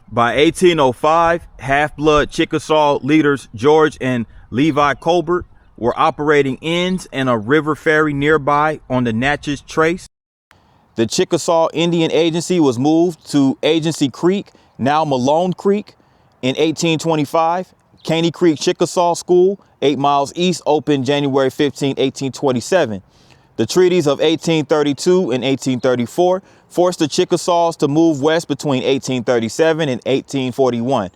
By 1805, half-blood Chickasaw leaders George and Levi Colbert were operating inns and a river ferry nearby on the Natchez Trace. The Chickasaw Indian Agency was moved to Agency Creek, now Malone Creek, in 1825. Caney Creek Chickasaw School, 8 miles east, opened January 15, 1827. The treaties of 1832 and 1834 forced the Chickasaws to move west between 1837 and 1841.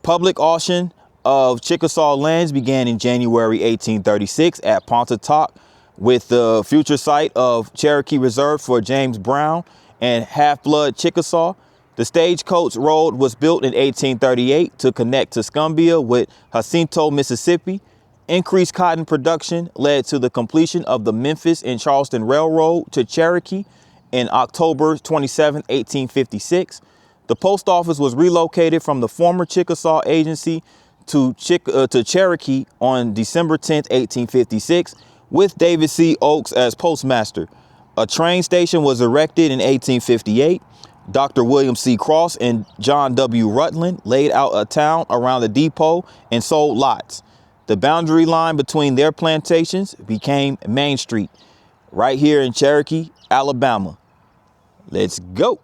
Public auction of Chickasaw lands began in January 1836 at Pontotoc, with the future site of Cherokee reserved for James Brown and half-blood Chickasaw. The Stagecoach Road was built in 1838 to connect Tuscumbia with Jacinto, Mississippi. Increased cotton production led to the completion of the Memphis and Charleston Railroad to Cherokee in October 27, 1856. The post office was relocated from the former Chickasaw Agency to Cherokee on December 10, 1856, with David C. Oakes as postmaster. A train station was erected in 1858. Dr. William C. Cross and John W. Rutland laid out a town around the depot and sold lots. The boundary line between their plantations became Main Street, right here in Cherokee, Alabama. Let's go.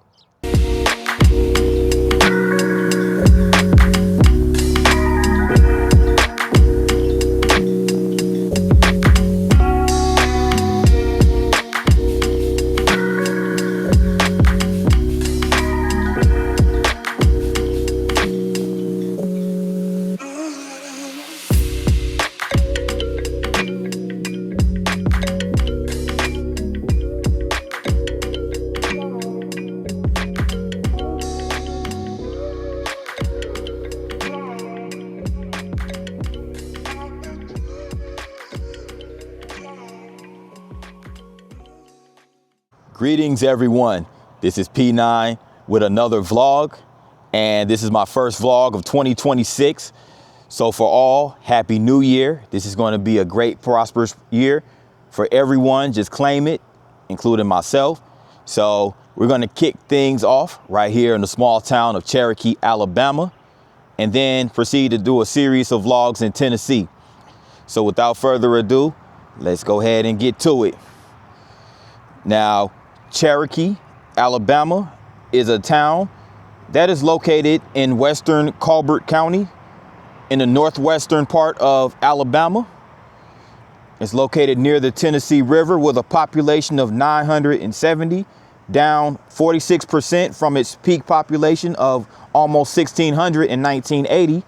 Greetings, everyone. This is P9 with another vlog, and this is my first vlog of 2026. So for all, Happy New Year. This is going to be a great, prosperous year for everyone. Just claim it, including myself. So we're going to kick things off right here in the small town of Cherokee, Alabama, and then proceed to do a series of vlogs in Tennessee. So without further ado, let's go ahead and get to it. Now, Cherokee, Alabama is a town that is located in western Colbert County in the northwestern part of Alabama. It's located near the Tennessee River with a population of 970, down 46% from its peak population of almost 1,600 in 1980.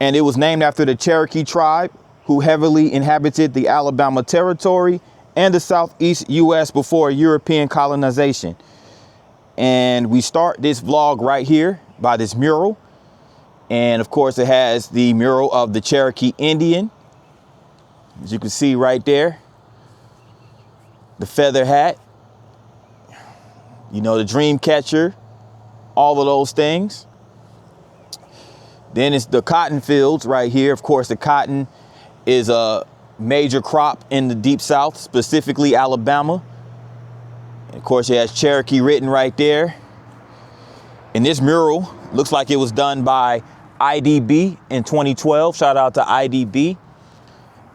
And it was named after the Cherokee tribe, who heavily inhabited the Alabama Territory and the southeast U.S. before European colonization. And we start this vlog right here by this mural. And of course, it has the mural of the Cherokee Indian, as you can see right there. The feather hat, you know, the dream catcher, all of those things. Then it's the cotton fields right here. Of course, the cotton is a major crop in the deep south, specifically Alabama. And of course, it has Cherokee written right there. And this mural looks like it was done by IDB in 2012. Shout out to IDB.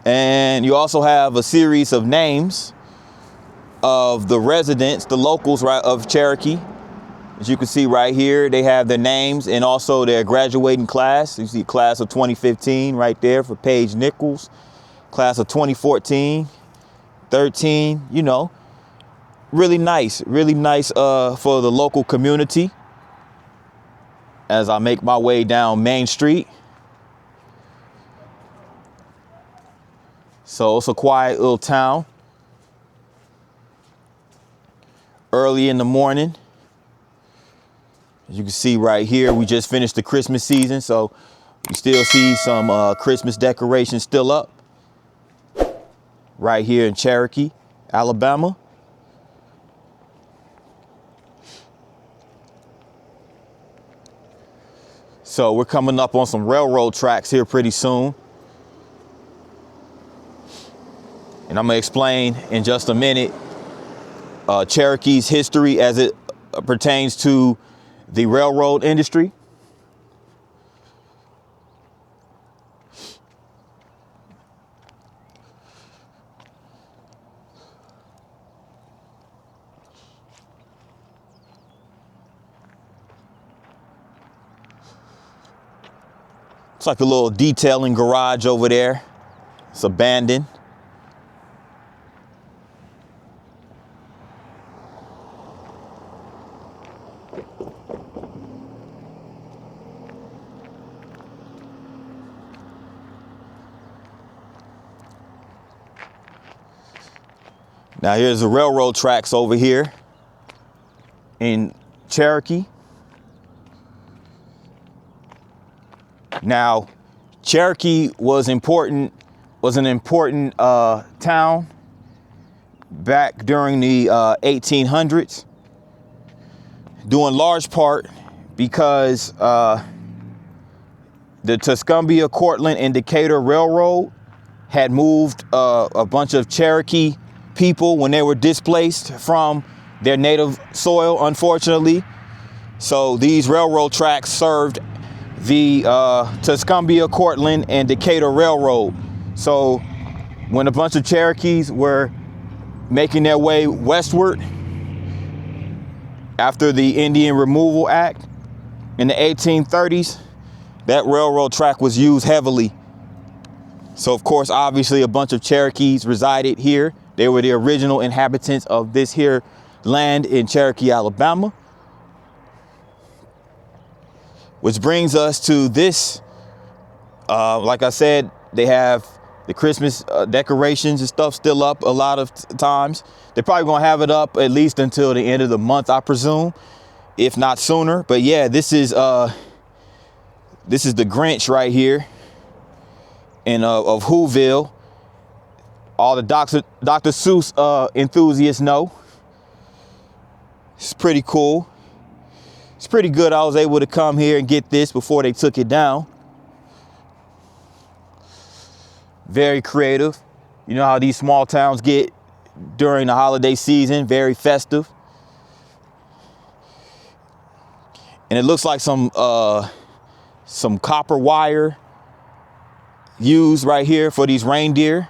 And you also have a series of names of the residents, the locals, right, of Cherokee. As you can see right here, they have their names and also their graduating class. You see class of 2015 right there for Paige Nichols. Class of 2014, 13, you know, really nice for the local community. As I make my way down Main Street. So it's a quiet little town. Early in the morning. As you can see right here, we just finished the Christmas season, so you still see some Christmas decorations still up. Right here in Cherokee, Alabama. So we're coming up on some railroad tracks here pretty soon. And I'm gonna explain in just a minute Cherokee's history as it pertains to the railroad industry. It's like a little detailing garage over there. It's abandoned. Now here's the railroad tracks over here in Cherokee. Now, Cherokee was an important town back during the 1800s, due in large part because the Tuscumbia, Cortland, and Decatur Railroad had moved a bunch of Cherokee people when they were displaced from their native soil, unfortunately. So these railroad tracks served the Tuscumbia, Cortland, and Decatur Railroad. So when a bunch of Cherokees were making their way westward after the Indian Removal Act in the 1830s, that railroad track was used heavily. So of course, obviously a bunch of Cherokees resided here. They were the original inhabitants of this here land in Cherokee, Alabama. Which brings us to this. Like I said, they have the Christmas decorations and stuff still up a lot of times. They're probably gonna have it up at least until the end of the month, I presume, if not sooner. But yeah, this is the Grinch right here in of Whoville. All the Dr. Seuss enthusiasts know. It's pretty cool. It's pretty good I was able to come here and get this before they took it down. Very creative. You know how these small towns get during the holiday season, very festive. And it looks like some copper wire used right here for these reindeer.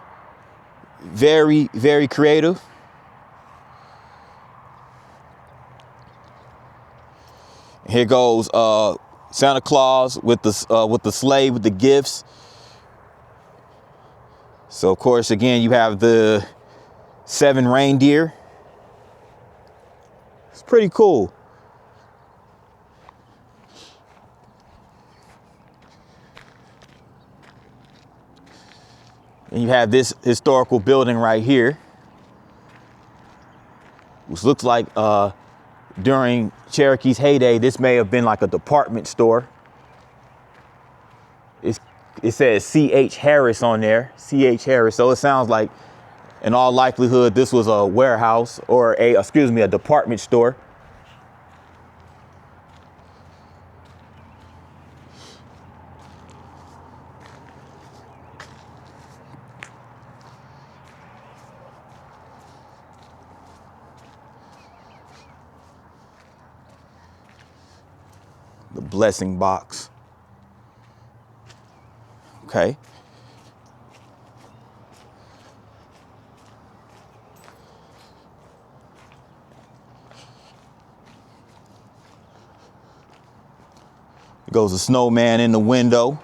Very, very creative. Here goes Santa Claus with the sleigh with the gifts. So of course, again, you have the 7 reindeer. It's pretty cool. And you have this historical building right here, which looks like during Cherokee's heyday, this may have been like a department store. It says C.H. Harris on there, C.H. Harris. So it sounds like, in all likelihood, this was a warehouse or a department store. The blessing box. Okay. Goes a snowman in the window.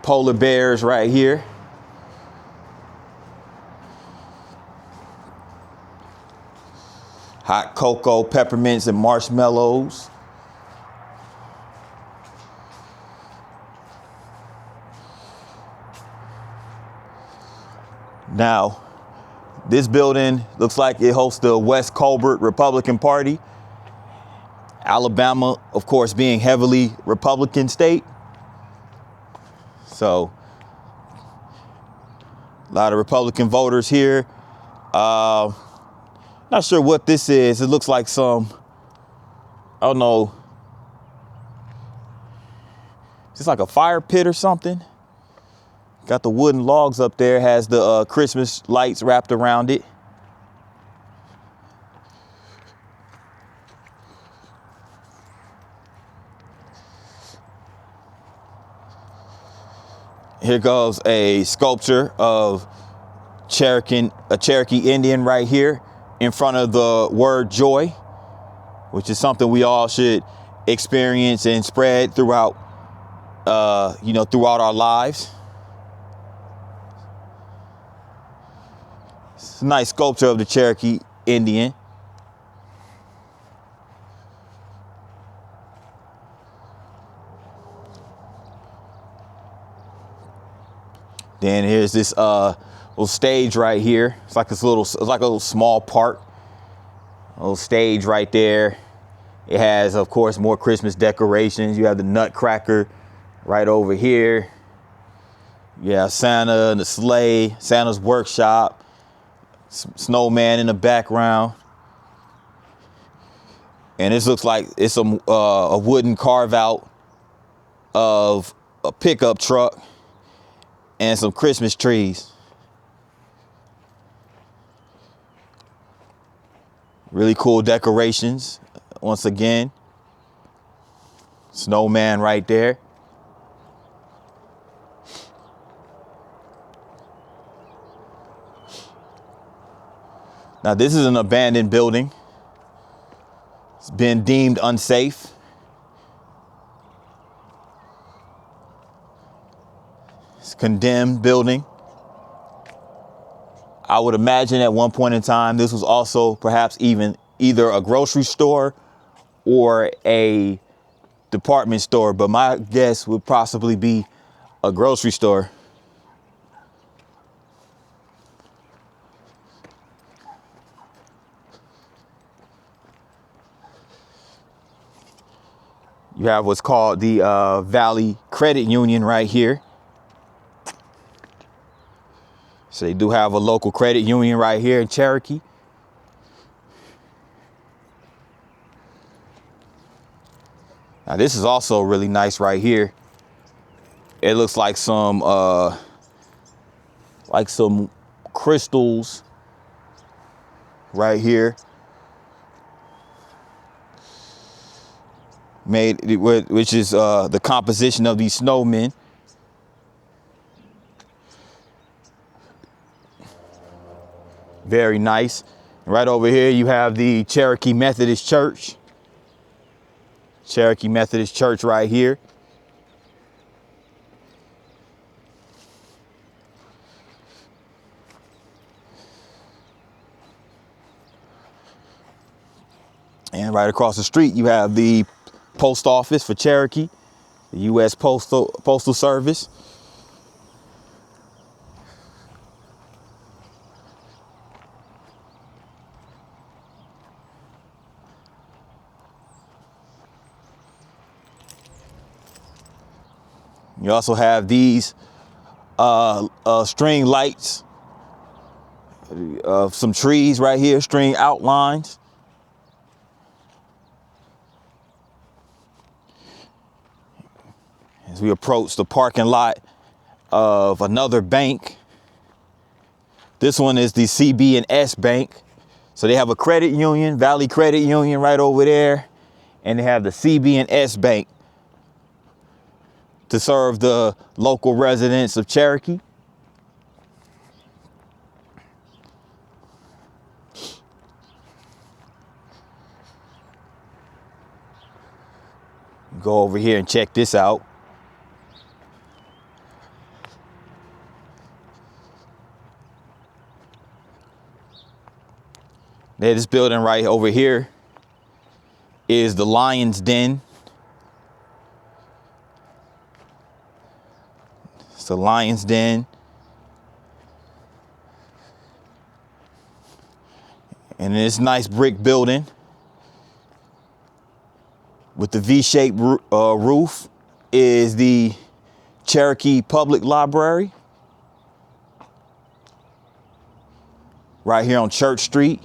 Polar bears right here. Hot cocoa, peppermints, and marshmallows. Now, this building looks like it hosts the West Colbert Republican Party. Alabama, of course, being heavily Republican state. So, a lot of Republican voters here. Not sure what this is. It looks like some, I don't know. Is this like a fire pit or something? Got the wooden logs up there, has the Christmas lights wrapped around it. Here goes a sculpture of a Cherokee Indian right here in front of the word joy, which is something we all should experience and spread throughout, throughout our lives. It's a nice sculpture of the Cherokee Indian. Then here's this little stage right here. It's like a little small park. A little stage right there. It has, of course, more Christmas decorations. You have the Nutcracker right over here. You have Santa and the sleigh, Santa's workshop, snowman in the background. And this looks like it's a wooden carve out of a pickup truck and some Christmas trees. Really cool decorations. Once again, snowman right there. Now this is an abandoned building. It's been deemed unsafe. It's a condemned building. I would imagine at one point in time, this was also perhaps even either a grocery store or a department store, but my guess would possibly be a grocery store. You have what's called the Valley Credit Union right here. So they do have a local credit union right here in Cherokee. Now this is also really nice right here. It looks like some crystals right here. Which is the composition of these snowmen. Very nice. Right over here you have the Cherokee Methodist Church. Cherokee Methodist Church right here. And right across the street you have the post office for Cherokee, the U.S. Postal Service. You also have these string lights of some trees right here, string outlines. As we approach the parking lot of another bank. This one is the CB&S Bank. So they have a credit union, Valley Credit Union right over there. And they have the CB&S Bank to serve the local residents of Cherokee. Go over here and check this out. This building right over here is the Lion's Den. It's the Lion's Den. And this nice brick building with the V-shaped roof is the Cherokee Public Library. Right here on Church Street.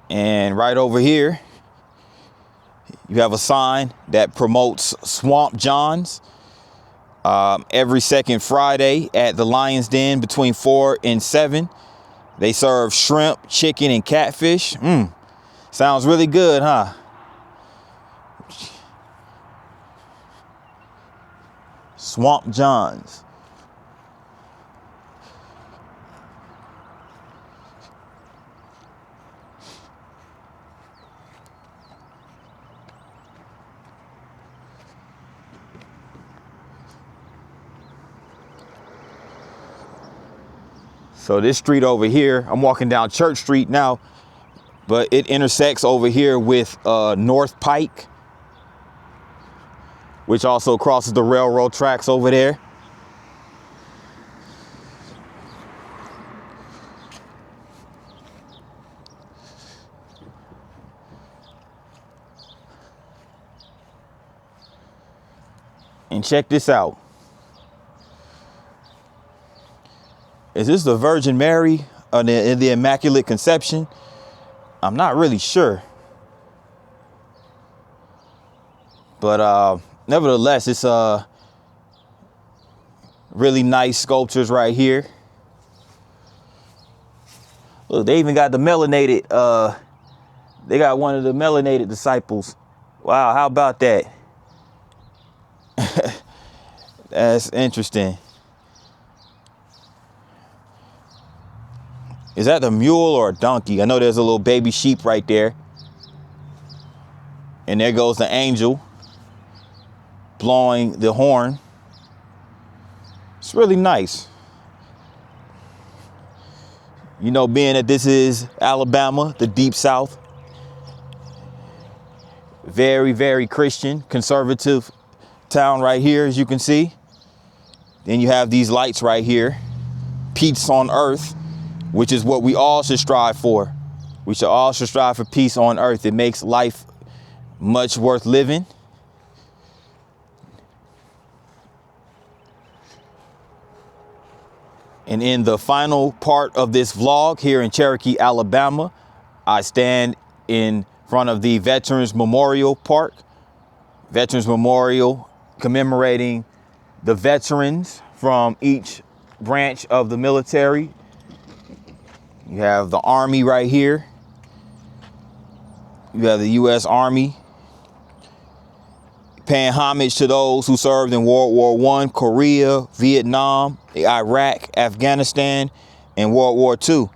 And right over here, you have a sign that promotes Swamp John's. Every second Friday at the Lion's Den between 4 and 7. They serve shrimp, chicken, and catfish. Sounds really good, huh? Swamp John's. So this street over here, I'm walking down Church Street now, but it intersects over here with North Pike, which also crosses the railroad tracks over there. And check this out. Is this the Virgin Mary or the Immaculate Conception? I'm not really sure. But nevertheless, it's really nice sculptures right here. Look, they even got the melanated, they got one of the melanated disciples. Wow, how about that? That's interesting. Is that the mule or a donkey? I know there's a little baby sheep right there. And there goes the angel blowing the horn. It's really nice. You know, being that this is Alabama, the deep South. Very, very Christian, conservative town right here, as you can see. Then you have these lights right here. Peace on earth, which is what we all should strive for. We should all strive for peace on earth. It makes life much worth living. And in the final part of this vlog here in Cherokee, Alabama, I stand in front of the Veterans Memorial Park. Veterans Memorial commemorating the veterans from each branch of the military. You have the Army right here. You have the U.S. Army paying homage to those who served in World War I, Korea, Vietnam, Iraq, Afghanistan, and World War II.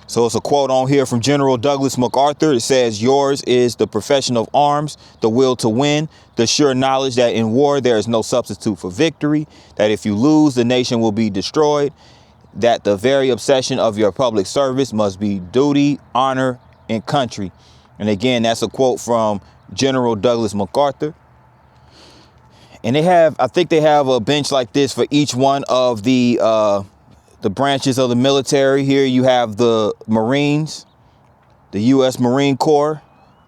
So it's a quote on here from General Douglas MacArthur. It says, "Yours is the profession of arms, the will to win, the sure knowledge that in war there is no substitute for victory, that if you lose, the nation will be destroyed, that the very obsession of your public service must be duty, honor, and country." And again, that's a quote from General Douglas MacArthur. And they have, I think they have a bench like this for each one of the branches of the military. Here you have the Marines, the U.S. Marine Corps,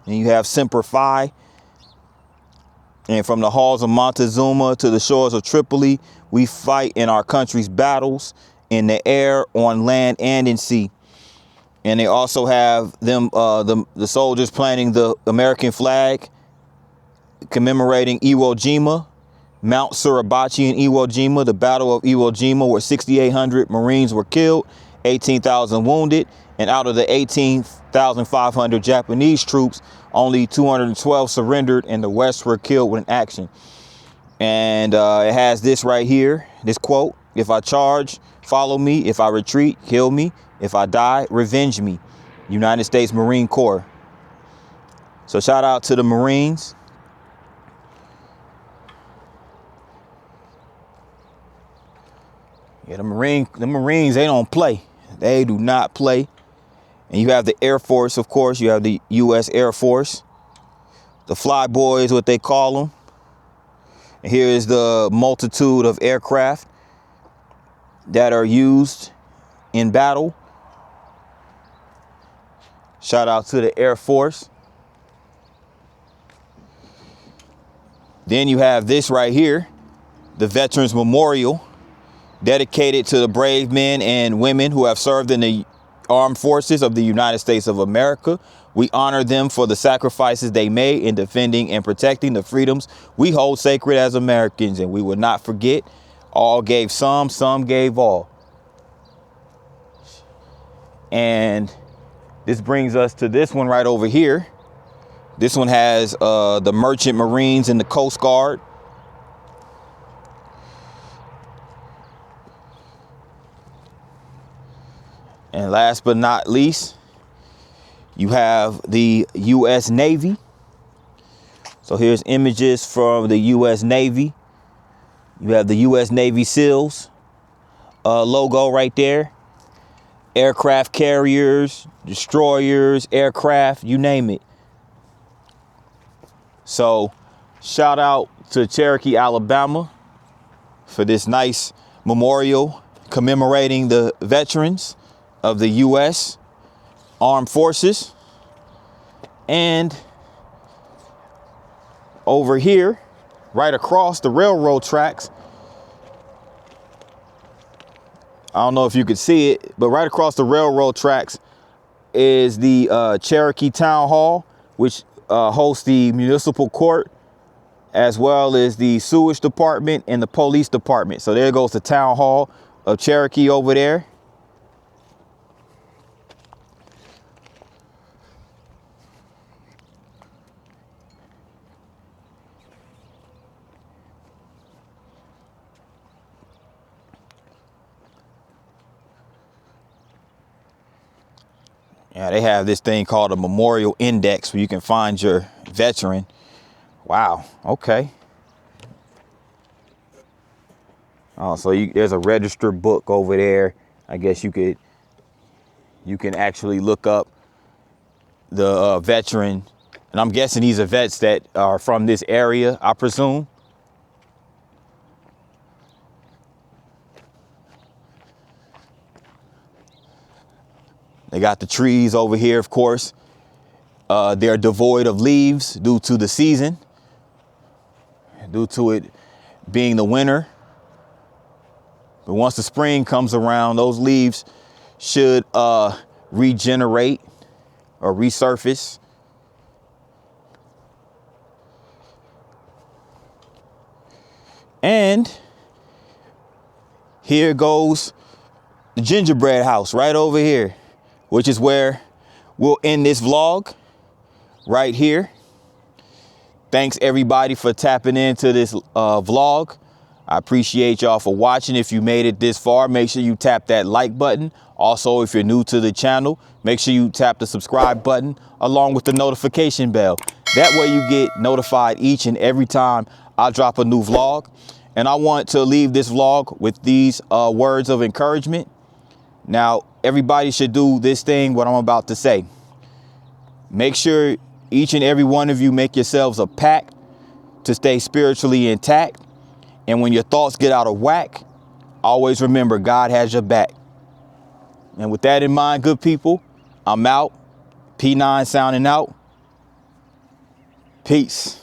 and you have Semper Fi. And from the halls of Montezuma to the shores of Tripoli, we fight in our country's battles in the air, on land, and in sea. And they also have them, the soldiers planting the American flag, commemorating Iwo Jima, Mount Suribachi in Iwo Jima, the Battle of Iwo Jima, where 6,800 Marines were killed, 18,000 wounded, and out of the 18,500 Japanese troops, only 212 surrendered, and the West were killed in action. And it has this right here, this quote: "If I charge, follow me. If I retreat, kill me. If I die, revenge me." United States Marine Corps. So shout out to the Marines. Yeah, the Marines, they don't play. They do not play. And you have the Air Force, of course. You have the U.S. Air Force. The Fly Boys, what they call them. And here is the multitude of aircraft that are used in battle. Shout out to the Air Force. Then you have this right here, the Veterans Memorial, dedicated to the brave men and women who have served in the armed forces of the United States of America, We honor them for the sacrifices they made in defending and protecting the freedoms we hold sacred as Americans, and we will not forget. All gave some gave all. And this brings us to this one right over here. This one has the Merchant Marines and the Coast Guard. And last but not least, you have the U.S. Navy. So here's images from the U.S. Navy. You have the U.S. Navy SEALs logo right there. Aircraft carriers, destroyers, aircraft, you name it. So shout out to Cherokee, Alabama for this nice memorial commemorating the veterans of the U.S. Armed Forces. And over here, right across the railroad tracks, I don't know if you could see it, but right across the railroad tracks is the Cherokee Town Hall, which hosts the municipal court, as well as the sewage department and the police department. So there goes the Town Hall of Cherokee over there. Yeah, they have this thing called a memorial index where you can find your veteran. Wow. Okay. Oh, so there's a registered book over there. I guess you can actually look up the veteran, and I'm guessing these are vets that are from this area, I presume. They got the trees over here, of course. They're devoid of leaves due to the season, due to it being the winter. But once the spring comes around, those leaves should regenerate or resurface. And here goes the gingerbread house right over here, which is where we'll end this vlog right here. Thanks everybody for tapping into this vlog. I appreciate y'all for watching. If you made it this far, make sure you tap that like button. Also, if you're new to the channel, make sure you tap the subscribe button along with the notification bell. That way you get notified each and every time I drop a new vlog. And I want to leave this vlog with these words of encouragement. Now, everybody should do this thing, what I'm about to say. Make sure each and every one of you make yourselves a pact to stay spiritually intact. And when your thoughts get out of whack, always remember God has your back. And with that in mind, good people, I'm out. P9 sounding out. Peace.